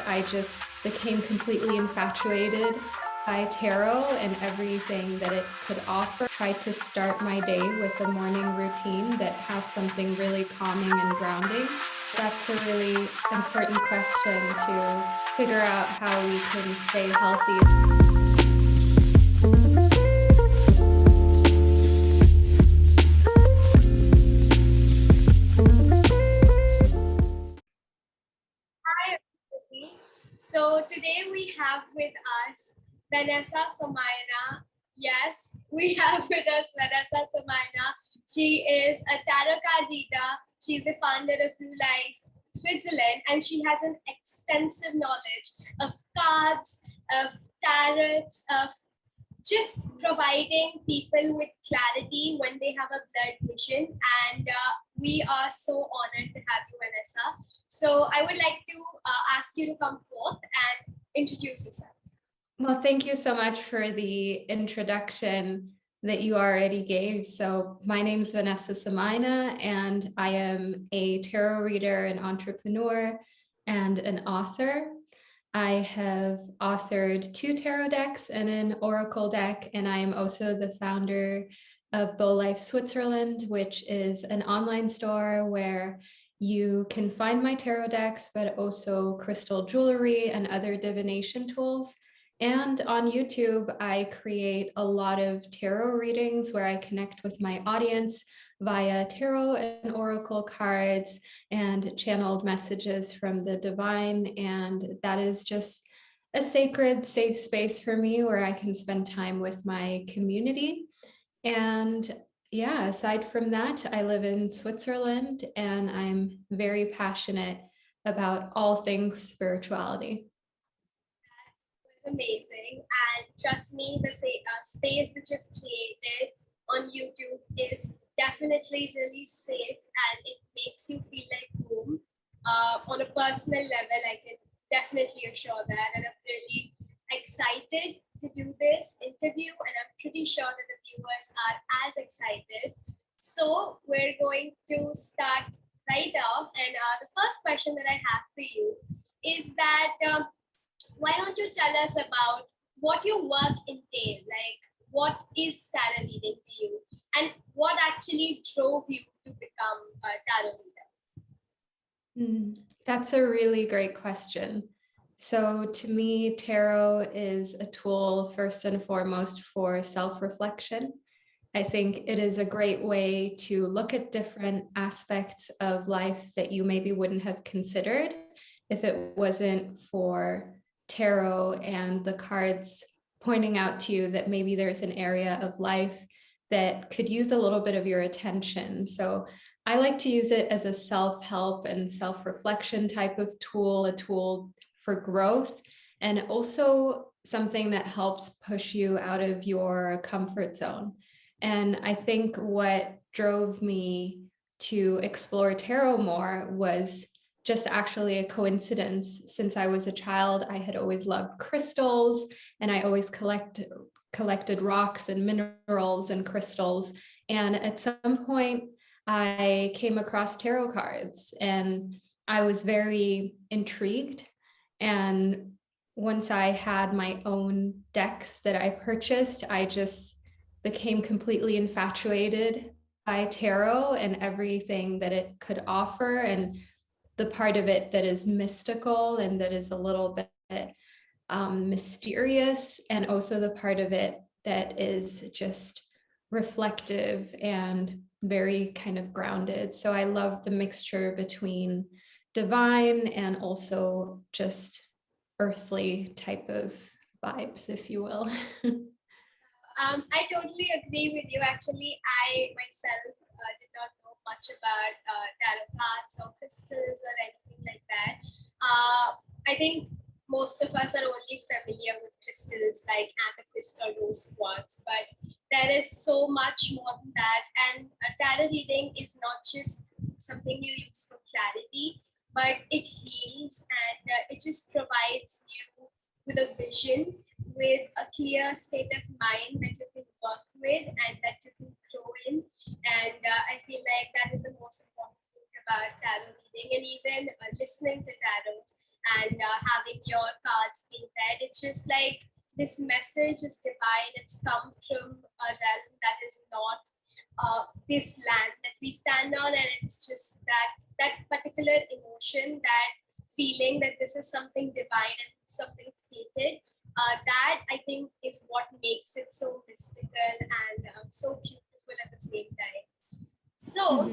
I just became completely infatuated by tarot and everything that it could offer. Tried to start my day with a morning routine that has something really calming and grounding. That's a really important question to figure out how we can stay healthy. Hi, everybody. So today we have with us Vanessa Somuayina. Yes, we have with us Vanessa Somuayina. She is a tarot card reader. She's the founder of Beau Life Switzerland, and she has an extensive knowledge of cards, of tarots, of just providing people with clarity when they have a blurred vision. And we are so honored to have you, Vanessa. So I would like to ask you to come forth and introduce yourself. Well, thank you so much for the introduction that you already gave. So my name is Vanessa Somuayina, and I am a tarot reader, an entrepreneur, and an author. I have authored 2 tarot decks and an oracle deck, and I am also the founder of Beau Life Switzerland, which is an online store where you can find my tarot decks, but also crystal jewelry and other divination tools. And on YouTube, I create a lot of tarot readings where I connect with my audience via tarot and oracle cards and channeled messages from the divine. And that is just a sacred, safe space for me where I can spend time with my community. And yeah, aside from that, I live in Switzerland and I'm very passionate about all things spirituality. Was amazing. And trust me, the space that you've created on YouTube is definitely really safe and it makes you feel like home. On a personal level, I can definitely assure that. And I'm really excited to do this interview, and I'm pretty sure that the viewers are as excited. So, we're going to start right off. And the first question that I have for you is that why don't you tell us about what your work entails? Like, what is tarot reading to you, and what actually drove you to become a tarot reader? That's a really great question. So, to me, tarot is a tool first and foremost for self reflection. I think it is a great way to look at different aspects of life that you maybe wouldn't have considered if it wasn't for tarot and the cards pointing out to you that maybe there's an area of life that could use a little bit of your attention. So I like to use it as a self-help and self-reflection type of tool, a tool for growth, and also something that helps push you out of your comfort zone. And I think what drove me to explore tarot more was just actually a coincidence. Since I was a child, I had always loved crystals and I always collected rocks and minerals and crystals. And at some point, I came across tarot cards and I was very intrigued. And once I had my own decks that I purchased, I just became completely infatuated by tarot and everything that it could offer, and the part of it that is mystical and that is a little bit mysterious, and also the part of it that is just reflective and very kind of grounded. So I love the mixture between divine and also just earthly type of vibes, if you will. I totally agree with you. Actually, I myself did not know much about tarot cards or crystals or anything like that. I think most of us are only familiar with crystals like amethyst or rose quartz, but there is so much more than that. And tarot reading is not just something you use for clarity, but it heals and it just provides you with a vision, with a clear state of mind that you can work with and that you can grow in. And I feel like that is the most important thing about tarot reading, and even listening to tarot and having your cards being read. It's just like this message is divine. It's come from a realm that is not this land that we stand on, and it's just that particular emotion, that feeling that this is something divine and something fated. That I think is what makes it so mystical and so beautiful at the same time. So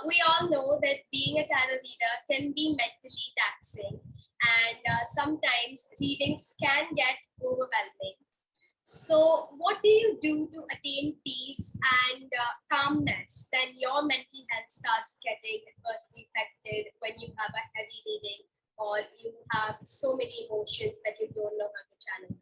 we all know that being a tarot reader can be mentally taxing, and sometimes readings can get overwhelming. So, what do you do to attain peace and calmness when your mental health starts getting adversely affected when you have a heavy reading or you have so many emotions that you don't know how to channel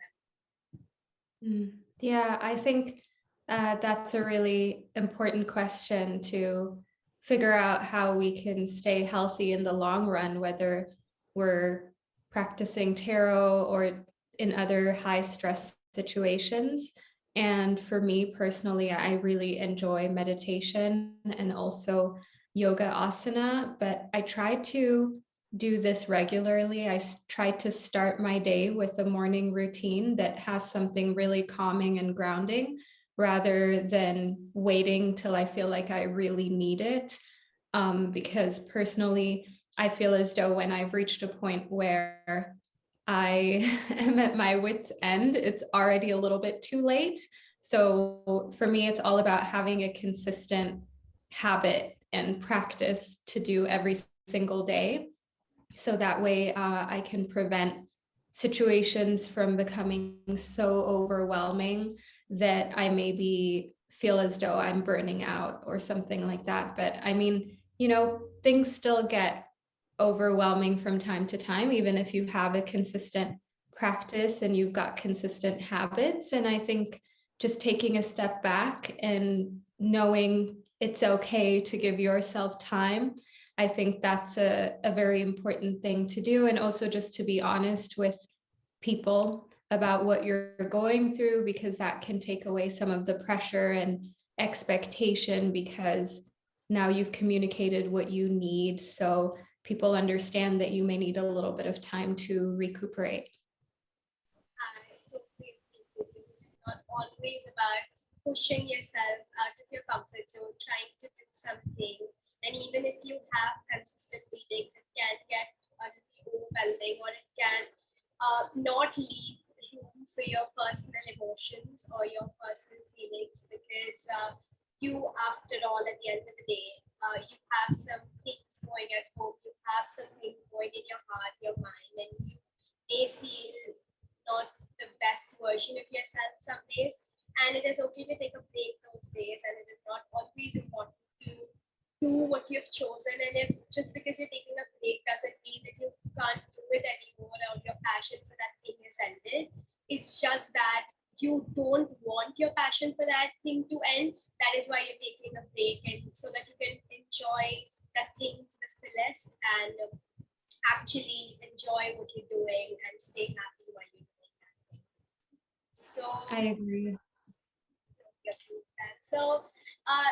them? Yeah, I think that's a really important question to figure out how we can stay healthy in the long run, whether we're practicing tarot or in other high stress situations. And for me personally, I really enjoy meditation and also yoga asana, but I try to do this regularly. I try to start my day with a morning routine that has something really calming and grounding rather than waiting till I feel like I really need it. Because personally, I feel as though when I've reached a point where I am at my wit's end, it's already a little bit too late. So for me, it's all about having a consistent habit and practice to do every single day. So that way I can prevent situations from becoming so overwhelming that I maybe feel as though I'm burning out or something like that. But I mean, things still get overwhelming from time to time, even if you have a consistent practice and you've got consistent habits. And I think just taking a step back and knowing it's okay to give yourself time, I think that's a very important thing to do. And also just to be honest with people about what you're going through, because that can take away some of the pressure and expectation, because now you've communicated what you need. So people understand that you may need a little bit of time to recuperate. I totally agree with you. It's not always about pushing yourself out of your comfort zone, trying to do something. And even if you have consistent readings, it can get a little overwhelming, or it can not leave room for your personal emotions or your personal feelings, because you, after all, at the end of the day, you have some things going at home, you have some things going in your heart, your mind, and you may feel not the best version of yourself some days. And it is okay to take a break those days, and it is not always important to do what you've chosen. And if just because you're taking a break doesn't mean that you can't do it anymore, or your passion for that thing is ended. It's just that you don't want your passion for that thing to end. That is why you're taking a break, and so that you can enjoy that thing to the fullest and actually enjoy what you're doing and stay happy while you're doing that thing. So I agree. So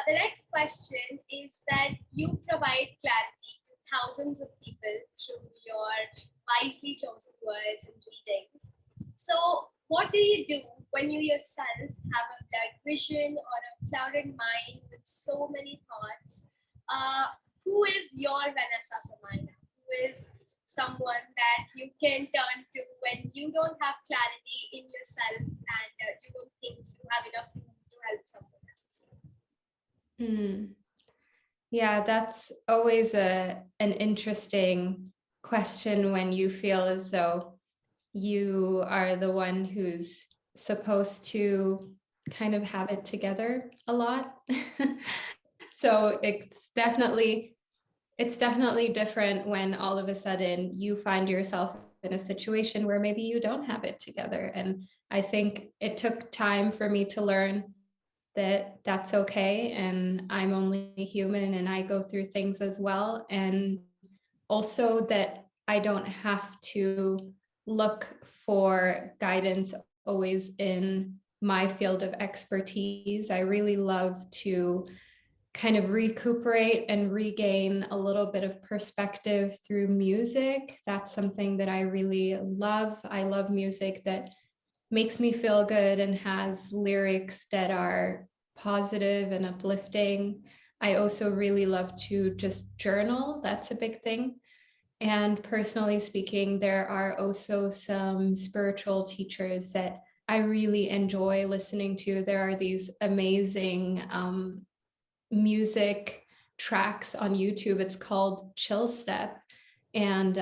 the next question is that you provide clarity to thousands of people through your wisely chosen words and readings. So what do you do when you yourself have a blurred vision or a clouded mind with so many thoughts? Who is your Vanessa Somuayina? Who is someone that you can turn to when you don't have clarity in yourself and you don't think you have enough room to help someone else? Yeah, that's always an interesting question when you feel as though you are the one who's supposed to kind of have it together a lot. So it's definitely different when all of a sudden you find yourself in a situation where maybe you don't have it together. And I think it took time for me to learn that that's okay, and I'm only human and I go through things as well. And also that I don't have to look for guidance always in my field of expertise. I really love to kind of recuperate and regain a little bit of perspective through music. That's something that I really love. I love music that makes me feel good and has lyrics that are positive and uplifting. I also really love to just journal. That's a big thing. And personally speaking, there are also some spiritual teachers that I really enjoy listening to. There are these amazing music tracks on YouTube. It's called Chill Step. And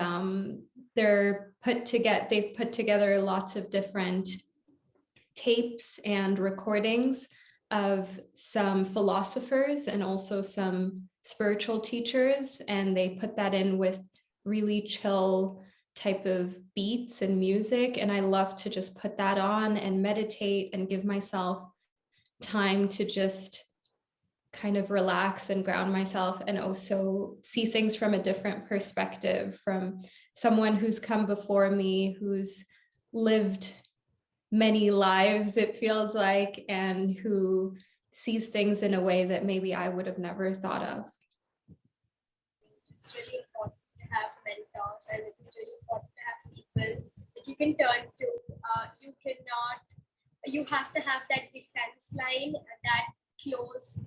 they've put together lots of different tapes and recordings of some philosophers and also some spiritual teachers. And they put that in with really chill type of beats and music. And I love to just put that on and meditate and give myself time to just kind of relax and ground myself and also see things from a different perspective from someone who's come before me, who's lived many lives, it feels like, and who sees things in a way that maybe I would have never thought of. It's really important to have mentors, and it is really important to have people that you can turn to. You have to have that defense line, that close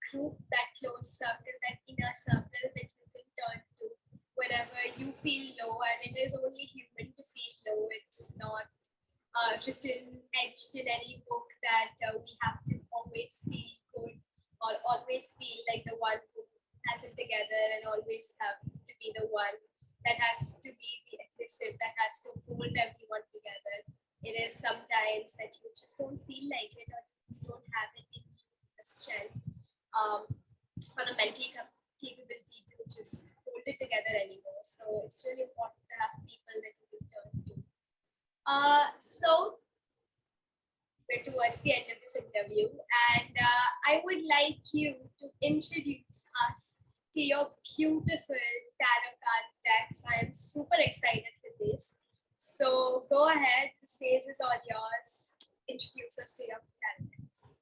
group, that close circle, that inner circle that you can turn to whenever you feel low. And it is only human to feel low. It's not written, etched in any book that we have to always feel good or always feel like the one who has it together and always have to be the one that has to be the adhesive, that has to hold everyone together. It is sometimes that you just don't feel like it, or you just don't have it in you, the strength or the mental capability to just hold it together anymore. So it's really important to have people that you can turn to. So we're towards the end of this interview, and I would like you to introduce us to your beautiful tarot card decks. I am super excited for this. So go ahead, the stage is all yours. Introduce us to your tarot decks.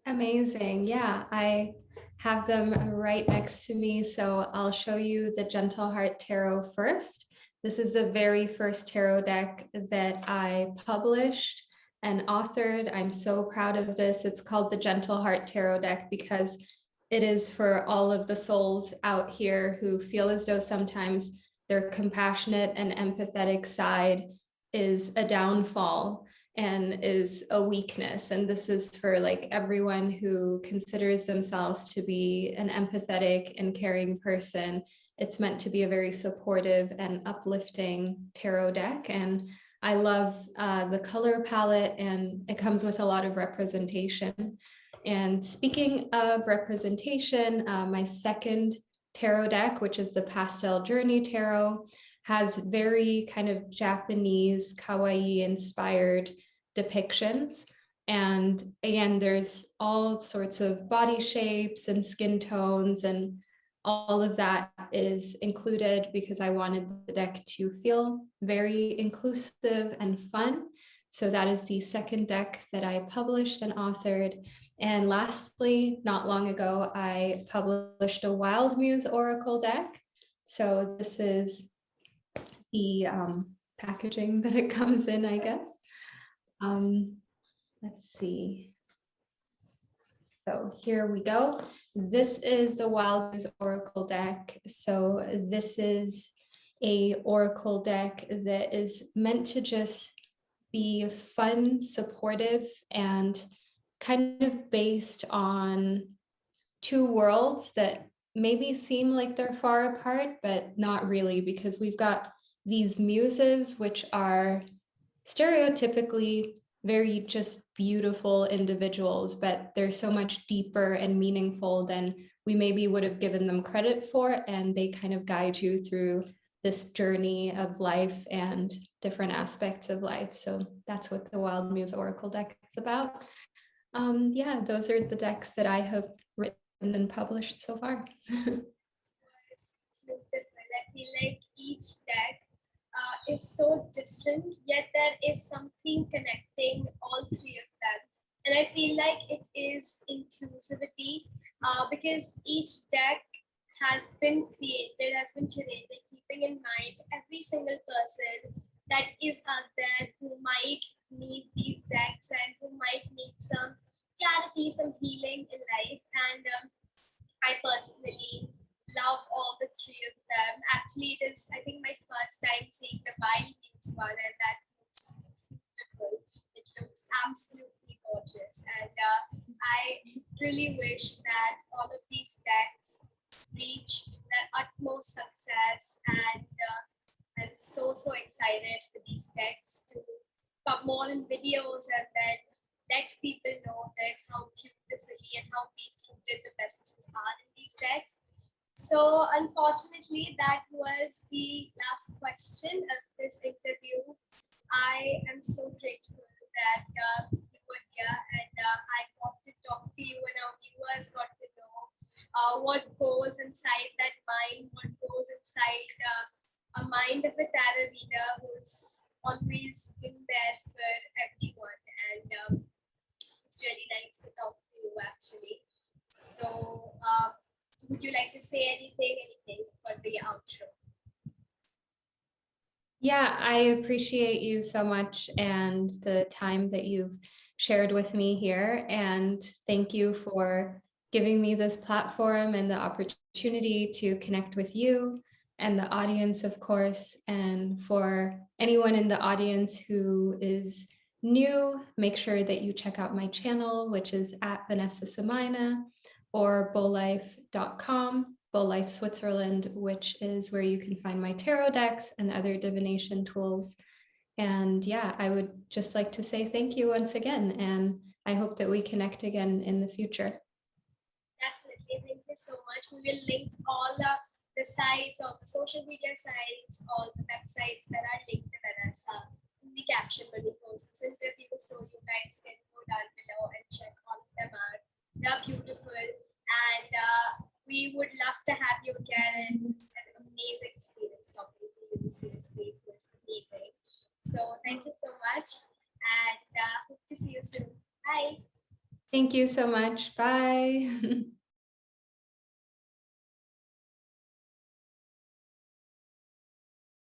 Amazing. Yeah, I have them right next to me. So I'll show you the Gentle Heart Tarot first. This is the very first tarot deck that I published and authored. I'm so proud of this. It's called the Gentle Heart Tarot deck because it is for all of the souls out here who feel as though sometimes their compassionate and empathetic side is a downfall and is a weakness. And this is for like everyone who considers themselves to be an empathetic and caring person. It's meant to be a very supportive and uplifting tarot deck. And I love the color palette, and it comes with a lot of representation. And speaking of representation, my second tarot deck, which is the Pastel Journey Tarot, has very kind of Japanese kawaii inspired depictions. And again, there's all sorts of body shapes and skin tones, and all of that is included because I wanted the deck to feel very inclusive and fun. So that is the second deck that I published and authored. And lastly, not long ago, I published a Wild Muse Oracle deck. So this is the packaging that it comes in, I guess. Let's see. So here we go. This is the Wild Muse Oracle deck. So this is a Oracle deck that is meant to just be fun, supportive, and kind of based on two worlds that maybe seem like they're far apart, but not really, because we've got these muses, which are stereotypically very just beautiful individuals, but they're so much deeper and meaningful than we maybe would have given them credit for. And they kind of guide you through this journey of life and different aspects of life. So that's what the Wild Muse Oracle deck is about. Yeah, those are the decks that I have written and published so far. It's beautiful. I feel like each deck is so different, yet there is something connecting all three of them. And I feel like it is inclusivity because each deck has been curated, keeping in mind every single person that is out there who might need these decks and who might need some clarity, some healing in life. And I personally love all the three of them. Actually, it is, I think, my first time seeing the wild news one, and that looks beautiful. It looks absolutely gorgeous. And I really wish that all of these decks reach their utmost success. And I'm so excited for these decks to come more in videos and then let people know that how beautifully and how deep-rooted the messages are in these decks. So unfortunately, that was the last question of this interview. I am so grateful that you were here, and I got to talk to you, and our viewers got to know what goes inside that mind, what goes inside a mind of a tarot reader who's always been there for everyone. And it's really nice to talk to you, actually. So, would you like to say anything for the outro? Yeah, I appreciate you so much and the time that you've shared with me here. And thank you for giving me this platform and the opportunity to connect with you and the audience, of course. And for anyone in the audience who is new, make sure that you check out my channel, which is at Vanessa Somuayina, or beaulife.com, Beau Life Switzerland, which is where you can find my tarot decks and other divination tools. And yeah, I would just like to say thank you once again, and I hope that we connect again in the future. Definitely, thank you so much. We will link all the sites, all the social media sites, all the websites that are linked to Vanessa in the caption when we post this interview, so you guys can go down below and check all of them out. They're beautiful, and we would love to have you again. It's an amazing experience talking to you. Seriously, it was amazing. So thank you so much, and hope to see you soon. Bye. Thank you so much. Bye.